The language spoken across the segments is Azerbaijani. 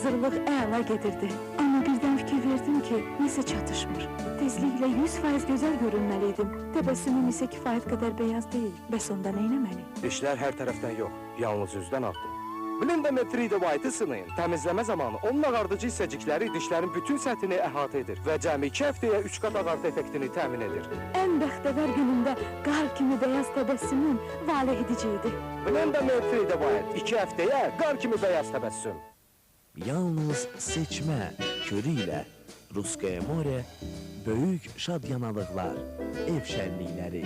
Hazırlıq əla gedirdi. Amma birdən fikir verdim ki, nəsə çatışmır. Tezliklə 100% gözəl görünməliydim. Təbəssümüm isə kifayət qədər beyaz deyil. Bəs onda nə etməli? Dişlər hər tərəfdən yox, yalnız üzdən altı. Blendametrida White-ı sınayın. Təmizləmə zamanı onun ağardıcı hissəcikləri dişlərin bütün səthini əhatə edir və cəmi 2 həftəyə 3 qat ağartı effektini təmin edir. Ən bəxtəvər günümdə qar kimi beyaz təbəssümüm valeh edici idi. Blendametrida White 2 həftəyə qar kimi beyaz təbəssüm. Yalnız seçmə körü ilə Ruskaya More böyük şadyanalıqlar, ev şənlikləri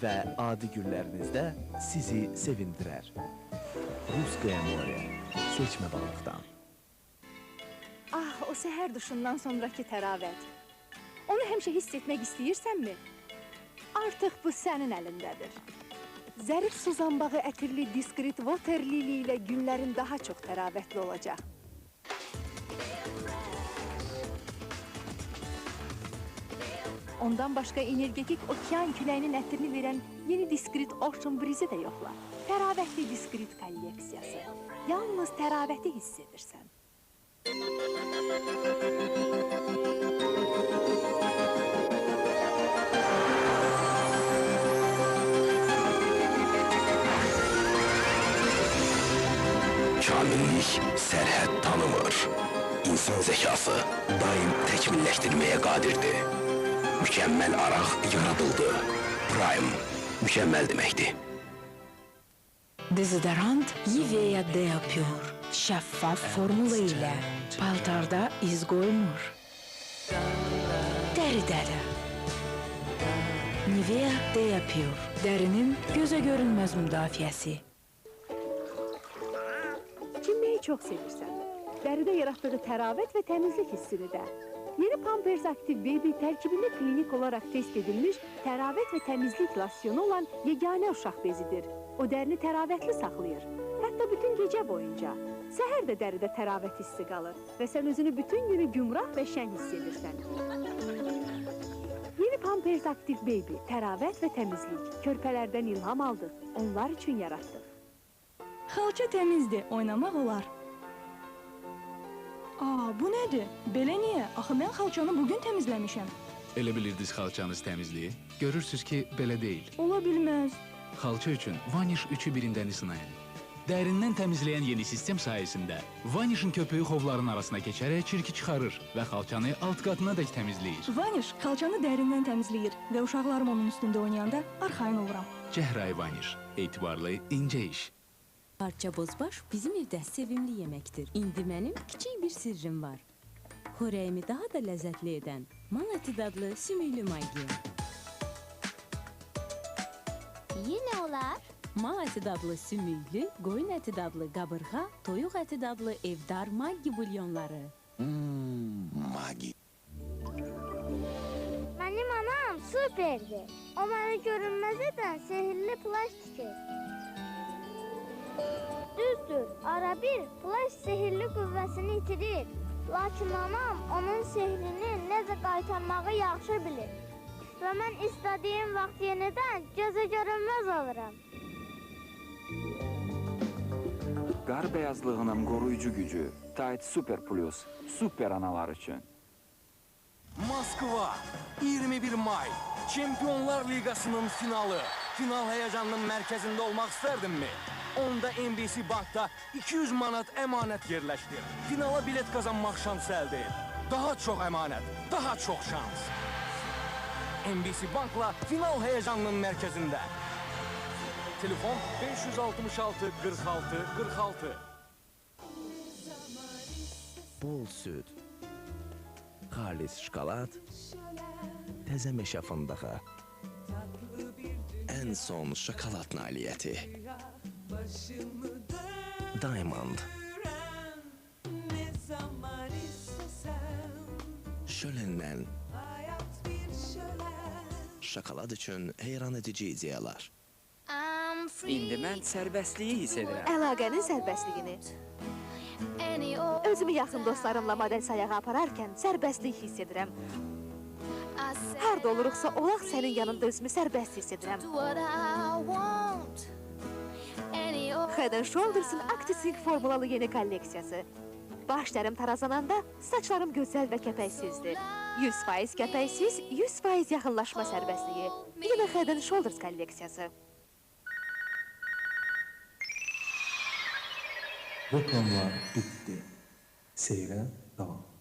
və adi günlərinizdə sizi sevindirər. Ruskaya More, seçmə balıqdan. Ah, o səhər duşundan sonraki təravət. Onu həmişə hiss etmək istəyirsənmi? Artıq bu sənin əlindədir. Zərif suzanbağı ətirli Discreet Water Lily ilə günlərin daha çox təravətli olacaq. Ondan başqa energetik okean küləyinin ətrini verən yeni Discreet Ocean Breeze-i də yoxla. Təravətli Discreet kolleksiyası. Yalnız təravəti hiss edirsən. Kamillik sərhəd tanımır. İnsan zəkası daim təkmilləşdirməyə qadirdir. Mükəmməl araq yaradıldı. Prime mükəmməl deməkdir. Dezodorant Nivea Deo Pure. Şəffaf formula ilə paltarda iz qoymur. Dəri-dəri. Nivea Deo Pure. Dərinin gözə görünməz müdafiəsi. Çinməyi çox sevirsən. Dəridə yaratdığı təravət və təmizlik hissini də. Yeni Pampers Active Baby tərkibində klinik olaraq test edilmiş təravət və təmizlik losyonu olan yeganə uşaq bezidir. O dərini təravətli saxlayır. Hətta bütün gecə boyunca. Səhər də dəridə təravət hissi qalır və sən özünü bütün günü gümrah və şən hiss edirsən. Yeni Pampers Active Baby, təravət və təmizlik. Körpələrdən ilham aldıq, onlar üçün yaratdıq. Xalça təmizdir, oynamaq olar. Aa, bu nədir? Belə niyə? Axı mən xalçanı bugün təmizləmişəm. Elə bilirdiniz xalçanız təmizliyi? Görürsünüz ki, belə deyil. Ola bilməz. Xalça üçün Vanish 3-ü birindən sınayın. Dərindən təmizləyən yeni sistem sayəsində Vanish'ın köpüyü xovların arasına keçərək çirki çıxarır və xalçanı alt qatına dək təmizləyir. Vanish xalçanı dərindən təmizləyir və uşaqlarım onun üstündə oynayanda arxayın oluram. Cəhray Vanish, etibarlı, incə iş. Parça bozbaş bizim evdə sevimli yeməkdir. İndi mənim kiçik bir sirrim var. Xörəyimi daha da ləzzətli edən mal əti dadlı sümüklü Maggi. Yenə olar? Mal əti dadlı sümüklü, qoyun əti dadlı qabırğa, toyuq əti dadlı evdar Maggi bulyonları. Maggi. Mənim anam superdir. O məni görünməz edən sehirli plaş tikir. Düzdür, ara bir plaş sehirli qüvvəsini itirir. Lakin anam onun sehrini necə qaytarmağı yaxşı bilir. Və mən istədiyim vaxt yenidən gözə görünməz oluram. Qar beyazlığının qoruyucu gücü Tide Super Plus, super analar üçün. Moskva, 21 may, Çempionlar Liqasının finalı. Final həyəcanının mərkəzində olmaq istərdinmi? Onda NBC Bank'da 200 manat əmanət yerləşdir. Finala bilet qazanmaq şansı əldə et. Daha çox əmanət, daha çox şans. NBC Bank'la final həyəcanının mərkəzində. Telefon 566 46 46. Bol süd, xalis şokolad, təzə meşə fındığı, ən son şokolad nailiyyəti. Diamond. Şöləndən şokolad üçün heyran edici ideyalar. İndi mən sərbəstliyi hiss edirəm. Əlaqənin sərbəstliyini. Özümü yaxın dostlarımla model sayağı apararkən sərbəstlik hiss edirəm. Harada oluruqsa olaq sənin yanında özümü sərbəst hiss edirəm. Head & Shoulders'ın Active Silk formulalı yeni kolleksiyası. Başlarım tarazlananda saçlarım gözəl və kəpəksizdir. 100% kəpəksiz, 100% yaxınlaşma sərbəstliyi. Yine Head and Shoulders kolleksiyası. Reklamlar bitti. Seyre devam.